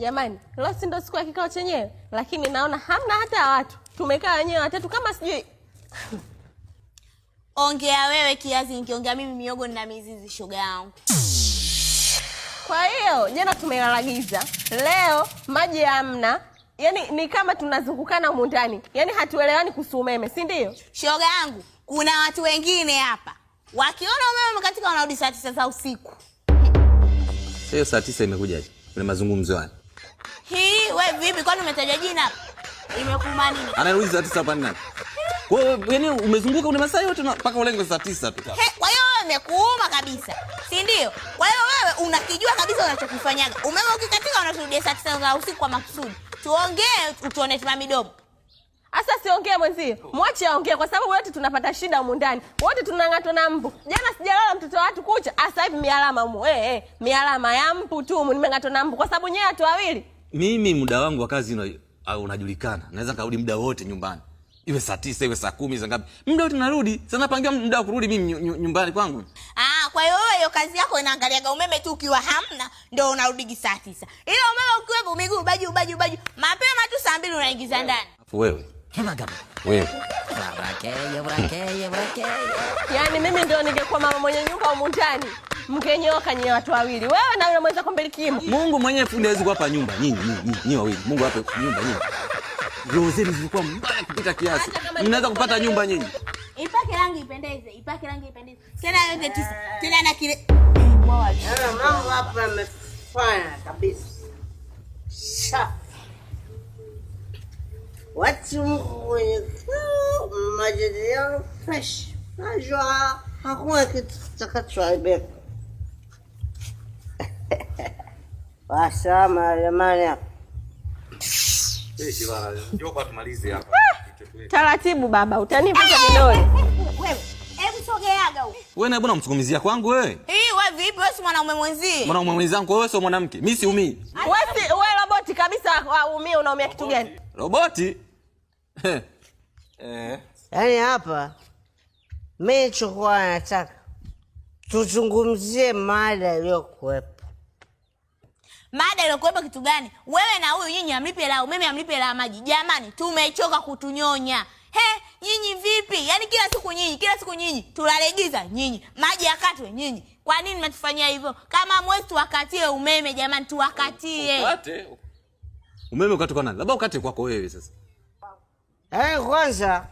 Jamani, leo si ndo siku ya kikao chenyewe, lakini naona hamna hata watu. Tumekaa wenyewe watatu kama sijui. Ongea wewe kiazi, nikiongea mimi miogo na mizizi shoga yangu. Kwa hiyo, jana tumelalagiza. Leo maji hamna. Yaani ni kama tunazungukana humu ndani. Yaani hatuelewani kuhusu umeme, si ndio? Shoga yangu, kuna watu wengine hapa. Wakiona umeme umekatika wanarudi saa 9 za usiku. Hiyo saa 9 imekujaje? Kuna mazungumzo gani? Hii wewe vipi, kwani umetaja jina? Imekuuma nini? Anarudi saa 9 hapa nani? Kwa hiyo yani umezunguka una masaa yote mpaka ulenge saa 9 tu. Kwa hiyo wewe imekuuma kabisa. Si ndio? Kwa hiyo wewe unakijua kabisa unachokifanyaga. Umeme ukikatika unarudi saa 9 za usiku kwa makusudi. Tuongee utuone tuna midomo. Asa siongee mwenzio. Mwache aongee kwa sababu wote tunapata shida humu ndani. Wote tunang'atwa na mbu. Jana sijalala mtoto wa watu kucha. Asa hivi mialama humu. Mialama ya mbu tu humu nimeng'atwa na mbu kwa sababu nyewe watu wawili. Mimi muda wangu wa kazi unajulikana. Naweza karudi muda wote nyumbani. Iwe saa 9, iwe saa 10, saa ngapi. Muda wote narudi. Sasa napangia muda wa kurudi mimi nyumbani kwangu. Kwa hiyo hiyo kazi yako inaangaliaga umeme tu ukiwa hamna ndio unarudi saa 9. Ile umeme ukiwepo miguu baju mapema tu saa 2 unaingiza ndani. Afu wewe. Wewe. Yaani mimi ndio ningekuwa mama mwenye nyumba humu ndani. Mngenyoka nyie watu wawili. Wewe na yule mwenza kumbilikimu. Mungu mwenyewe fundi hawezi kuwapa nyumba nyinyi wawili. Mungu ape nyumba nyinyi. Roho zenu zilikuwa mbaya kupita kiasi. Mnaweza kupata nyumba nyinyi. Ipake rangi ipendeze, Tena yote 9. Tena na kile mambo hapa yamefanya kabisa. Watu wenye majadiliano fresh. Najua hakuna kitu kitakachoharibika. Wasama jamani hapa. Njoo kwa tumalize hapa. Taratibu baba, utanipata vidole. Wewe, hebu sogeaga huko. Wewe na bwana msukumizia kwangu wewe? Wewe vipi? Wewe si mwanaume mwenzie. Mwanaume mwenzangu wewe sio mwanamke. Mimi siumii. Wewe roboti kabisa waumie, unaumia kitu gani? Roboti? Yaani hapa mimi chukua nataka tuzungumzie mada iliyokuwepo. Mada iliyokuwepo kitu gani? Wewe na huyu nyinyi amlipe la umeme, amlipe la maji. Jamani, tumechoka kutunyonya. Nyinyi vipi? Yaani kila siku nyinyi tulalegiza nyinyi. Maji yakatwe nyinyi. Kwa nini mnatufanyia hivyo? Kama mwezi tuwakatie umeme jamani, tuwakatie. Ukate. Umeme ukate kwa nani? Labda ukate kwako wewe sasa. Kwanza